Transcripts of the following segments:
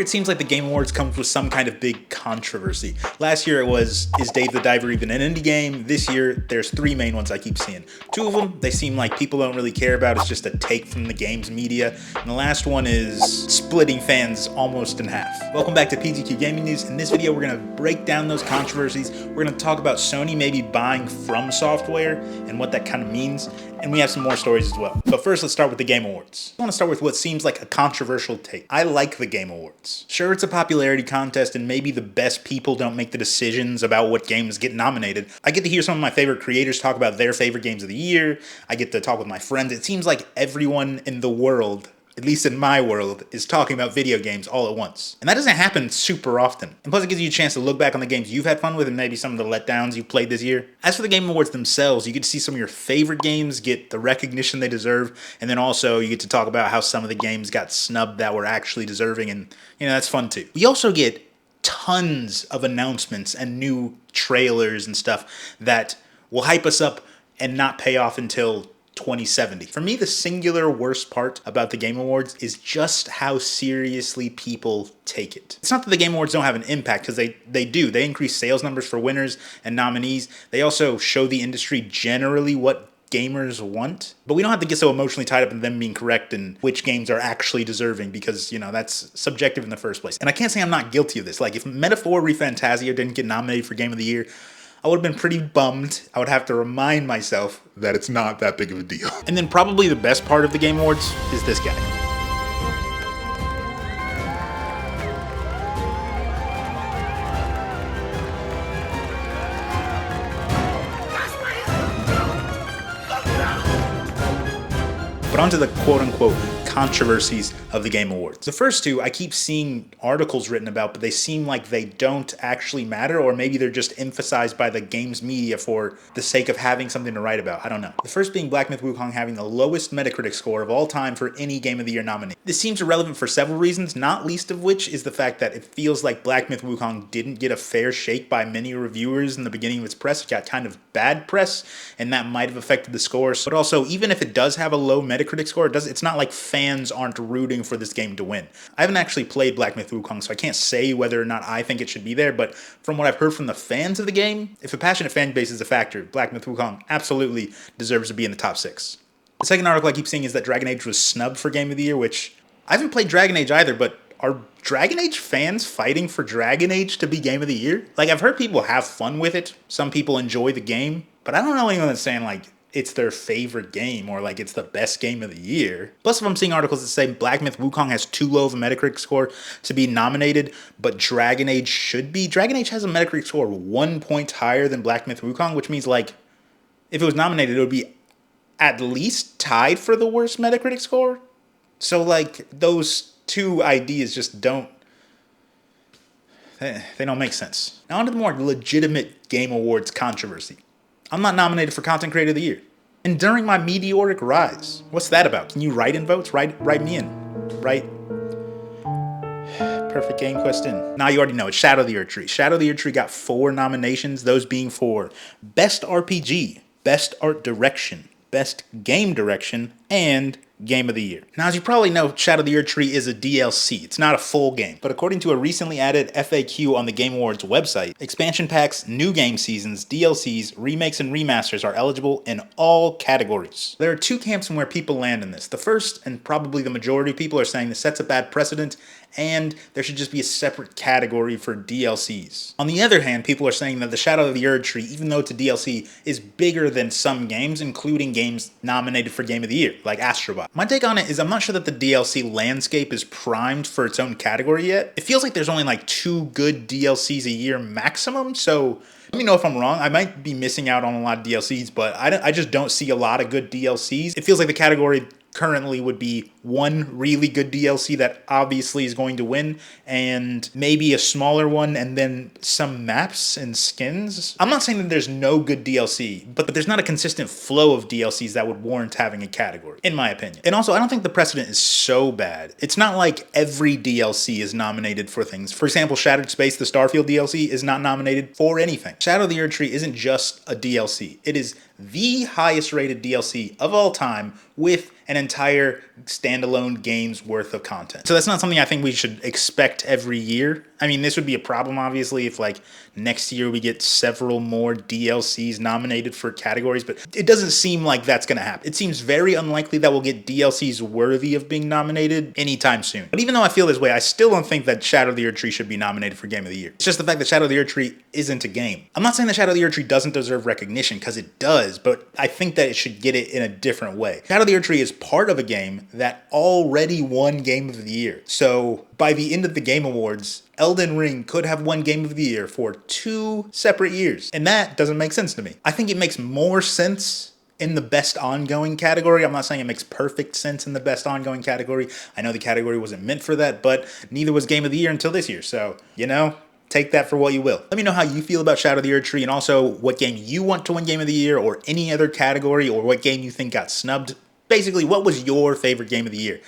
year, it seems like the Game Awards comes with some kind of big controversy. Last year it was, is Dave the Diver even an indie game? This year, there's three main ones I keep seeing. Two of them, they seem like people don't really care about. It's just a take from the game's media. And the last one is splitting fans almost in half. Welcome back to PTQ Gaming News. In this video, we're gonna break down those controversies. We're gonna talk about Sony maybe buying FromSoftware and what that kind of means. And we have some more stories as well. But first, let's start with the Game Awards. I want to start with what seems like a controversial take. I like the Game Awards. Sure, it's a popularity contest and maybe the best people don't make the decisions about what games get nominated. I get to hear some of my favorite creators talk about their favorite games of the year. I get to talk with my friends. It seems like everyone in the world, at least in my world, is talking about video games all at once. And that doesn't happen super often. And plus it gives you a chance to look back on the games you've had fun with and maybe some of the letdowns you've played this year. As for the Game Awards themselves, you get to see some of your favorite games get the recognition they deserve, and then also you get to talk about how some of the games got snubbed that were actually deserving, and that's fun too. We also get tons of announcements and new trailers and stuff that will hype us up and not pay off until 2070. For me, the singular worst part about the Game Awards is just how seriously people take it. It's not that the Game Awards don't have an impact, because they do. They increase sales numbers for winners and nominees. They also show the industry generally what gamers want. But we don't have to get so emotionally tied up in them being correct and which games are actually deserving, because, that's subjective in the first place. And I can't say I'm not guilty of this. Like, if Metaphor ReFantazio didn't get nominated for Game of the Year, I would have been pretty bummed. I would have to remind myself that it's not that big of a deal. And then probably the best part of the Game Awards is this guy. But onto the quote-unquote controversies of the Game Awards. The first two I keep seeing articles written about, but they seem like they don't actually matter, or maybe they're just emphasized by the game's media for the sake of having something to write about. I don't know. The first being Black Myth Wukong having the lowest Metacritic score of all time for any Game of the Year nominee. This seems irrelevant for several reasons, not least of which is the fact that it feels like Black Myth Wukong didn't get a fair shake by many reviewers in the beginning of its press. It got kind of bad press, and that might have affected the score. But also, even if it does have a low Metacritic score, it's not like fans aren't rooting for this game to win. I haven't actually played Black Myth Wukong, so I can't say whether or not I think it should be there, but from what I've heard from the fans of the game, if a passionate fan base is a factor, Black Myth Wukong absolutely deserves to be in the top 6. The second article I keep seeing is that Dragon Age was snubbed for Game of the Year, which I haven't played Dragon Age either, but are Dragon Age fans fighting for Dragon Age to be Game of the Year? Like, I've heard people have fun with it. Some people enjoy the game, but I don't know anyone that's saying, like, it's their favorite game or like it's the best game of the year. Plus, if I'm seeing articles that say Black Myth Wukong has too low of a Metacritic score to be nominated, but Dragon Age should be. Dragon Age has a Metacritic score 1 point higher than Black Myth Wukong, which means, like, if it was nominated, it would be at least tied for the worst Metacritic score. So, like, those two ideas just don't make sense. Now, on to the more legitimate Game Awards controversy. I'm not nominated for Content Creator of the Year. And during my meteoric rise, what's that about? Can you write in votes? Write me in. Write Perfect Game Quest in. Now you already know, it's Shadow the Erdtree. Shadow the Erdtree got 4 nominations, those being for Best RPG, Best Art Direction, Best Game Direction, and Game of the Year. Now, as you probably know, Shadow the Erdtree is a DLC. It's not a full game. But according to a recently added FAQ on the Game Awards website, expansion packs, new game seasons, DLCs, remakes, and remasters are eligible in all categories. There are two camps in where people land in this. The first, and probably the majority of people, are saying this sets a bad precedent and there should just be a separate category for DLCs. On the other hand, people are saying that the Shadow of the Erdtree, even though it's a DLC, is bigger than some games, including games nominated for Game of the Year, like Astrobot. My take on it is I'm not sure that the DLC landscape is primed for its own category yet. It feels like there's only like 2 good DLCs a year maximum, so let me know if I'm wrong. I might be missing out on a lot of DLCs, but I just don't see a lot of good DLCs. It feels like the category currently would be one really good DLC that obviously is going to win, and maybe a smaller one, and then some maps and skins. I'm not saying that there's no good DLC, but there's not a consistent flow of DLCs that would warrant having a category, in my opinion. And also, I don't think the precedent is so bad. It's not like every DLC is nominated for things. For example, Shattered Space, the Starfield DLC, is not nominated for anything. Shadow of the Erdtree isn't just a DLC. It is the highest rated DLC of all time with an entire standalone games worth of content. So that's not something I think we should expect every year. I mean, this would be a problem, obviously, if like next year we get several more DLCs nominated for categories, but it doesn't seem like that's going to happen. It seems very unlikely that we'll get DLCs worthy of being nominated anytime soon. But even though I feel this way, I still don't think that Shadow of the Erdtree should be nominated for Game of the Year. It's just the fact that Shadow of the Erdtree isn't a game. I'm not saying that Shadow of the Erdtree doesn't deserve recognition, because it does, but I think that it should get it in a different way. Shadow of the Erdtree is part of a game that already won Game of the Year. So by the end of the Game Awards, Elden Ring could have won Game of the Year for 2 separate years. And that doesn't make sense to me. I think it makes more sense in the best ongoing category. I'm not saying it makes perfect sense in the best ongoing category. I know the category wasn't meant for that, but neither was Game of the Year until this year. So, you know, take that for what you will. Let me know how you feel about Shadow of the Erdtree, and also what game you want to win Game of the Year, or any other category, or what game you think got snubbed. Basically, what was your favorite Game of the Year?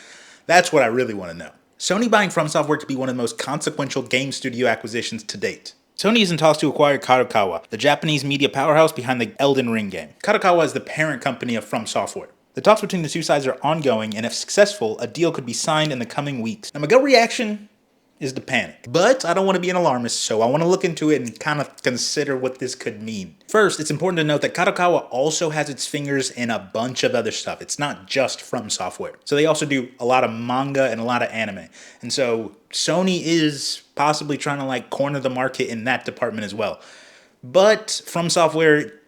That's what I really want to know. Sony buying FromSoftware to be one of the most consequential game studio acquisitions to date. Sony is in talks to acquire Kadokawa, the Japanese media powerhouse behind the Elden Ring game. Kadokawa is the parent company of FromSoftware. The talks between the two sides are ongoing, and if successful, a deal could be signed in the coming weeks. Now, my gut reaction is to panic. But I don't want to be an alarmist, so I want to look into it and kind of consider what this could mean. First, it's important to note that Kadokawa also has its fingers in a bunch of other stuff. It's not just FromSoftware. So they also do a lot of manga and a lot of anime. And so Sony is possibly trying to like corner the market in that department as well. But FromSoftware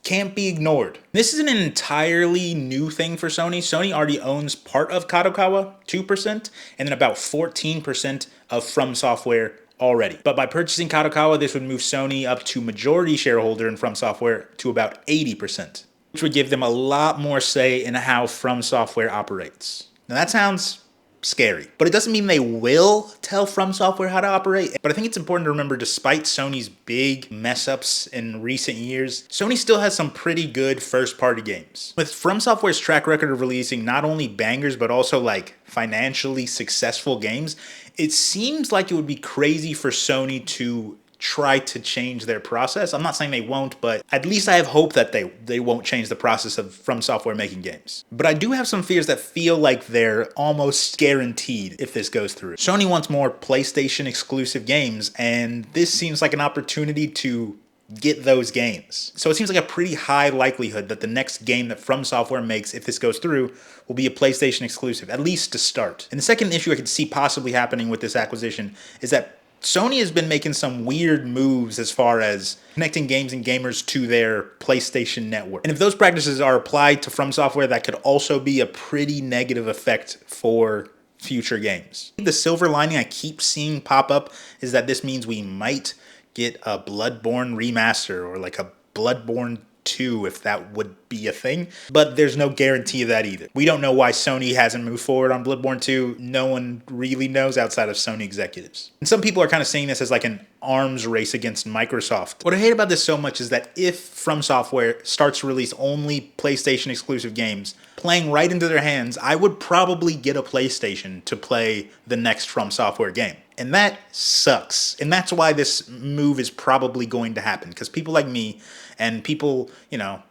can't be ignored. This isn't an entirely new thing for Sony. Sony already owns part of Kadokawa, 2%, and then about 14% of FromSoftware already. But by purchasing Kadokawa, this would move Sony up to majority shareholder in FromSoftware to about 80%, which would give them a lot more say in how FromSoftware operates. Now that sounds scary, but it doesn't mean they will tell FromSoftware how to operate. But I think it's important to remember, despite Sony's big mess ups in recent years, Sony still has some pretty good first party games. With FromSoftware's track record of releasing not only bangers, but also like financially successful games, it seems like it would be crazy for Sony to try to change their process. I'm not saying they won't, but at least I have hope that they won't change the process of FromSoftware making games. But I do have some fears that feel like they're almost guaranteed if this goes through. Sony wants more PlayStation exclusive games, and this seems like an opportunity to get those games. So it seems like a pretty high likelihood that the next game that FromSoftware makes, if this goes through, will be a PlayStation exclusive, at least to start. And the second issue I could see possibly happening with this acquisition is that Sony has been making some weird moves as far as connecting games and gamers to their PlayStation network. And if those practices are applied to FromSoftware, that could also be a pretty negative effect for future games. The silver lining I keep seeing pop up is that this means we might get a Bloodborne remaster, or like a Bloodborne 2, if that would be a thing. But there's no guarantee of that either. We don't know why Sony hasn't moved forward on Bloodborne 2. No one really knows outside of Sony executives. And some people are kind of seeing this as like an arms race against Microsoft. What I hate about this so much is that if FromSoftware starts to release only PlayStation exclusive games, playing right into their hands, I would probably get a PlayStation to play the next FromSoftware game. And that sucks. And that's why this move is probably going to happen. Because people like me and people, you know,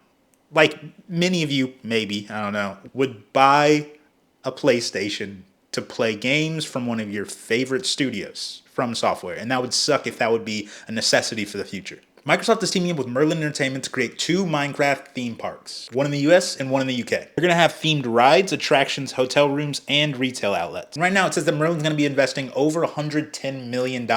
like many of you, maybe, I don't know, would buy a PlayStation to play games from one of your favorite studios, FromSoftware. And that would suck if that would be a necessity for the future. Microsoft is teaming up with Merlin Entertainment to create 2 Minecraft theme parks, one in the US and one in the UK. They're going to have themed rides, attractions, hotel rooms, and retail outlets. And right now it says that Merlin's going to be investing over $110 million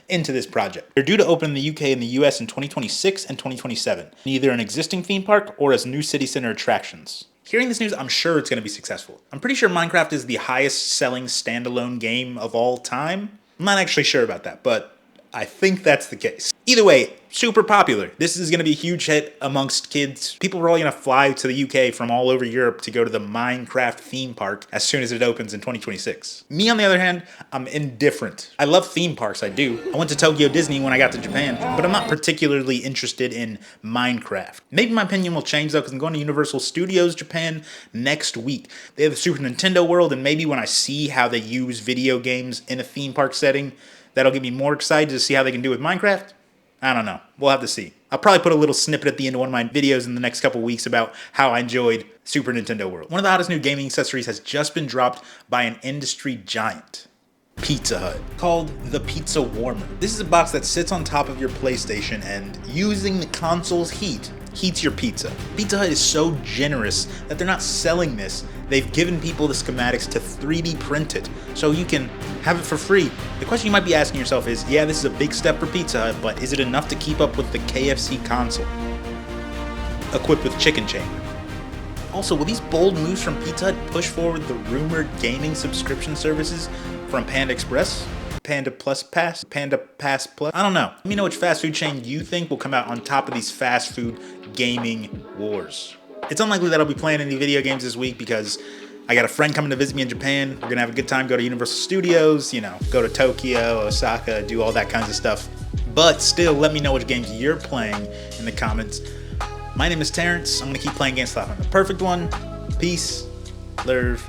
into this project. They're due to open in the UK and the US in 2026 and 2027, either an existing theme park or as new city center attractions. Hearing this news, I'm sure it's going to be successful. I'm pretty sure Minecraft is the highest selling standalone game of all time. I'm not actually sure about that, but I think that's the case. Either way, super popular. This is going to be a huge hit amongst kids. People are all going to fly to the UK from all over Europe to go to the Minecraft theme park as soon as it opens in 2026. Me, on the other hand, I'm indifferent. I love theme parks, I do. I went to Tokyo Disney when I got to Japan, but I'm not particularly interested in Minecraft. Maybe my opinion will change though, because I'm going to Universal Studios Japan next week. They have the Super Nintendo World, and maybe when I see how they use video games in a theme park setting, that'll get me more excited to see how they can do with Minecraft. I don't know. We'll have to see. I'll probably put a little snippet at the end of one of my videos in the next couple weeks about how I enjoyed Super Nintendo World. One of the hottest new gaming accessories has just been dropped by an industry giant, Pizza Hut, called the Pizza Warmer. This is a box that sits on top of your PlayStation and, using the console's heat, heats your pizza. Pizza Hut is so generous that they're not selling this. They've given people the schematics to 3D print it, so you can have it for free. The question you might be asking yourself is, yeah, this is a big step for Pizza Hut, but is it enough to keep up with the KFC console, equipped with chicken chamber? Also, will these bold moves from Pizza Hut push forward the rumored gaming subscription services from Panda Express? Panda Plus Pass? Panda Pass Plus? I don't know. Let me know which fast food chain you think will come out on top of these fast food gaming wars. It's unlikely that I'll be playing any video games this week because I got a friend coming to visit me in Japan. We're gonna have a good time, go to Universal Studios, go to Tokyo, Osaka, do all that kinds of stuff. But still, let me know which games you're playing in the comments. My name is Terrence. I'm gonna keep playing games till I find the perfect one. Peace, love,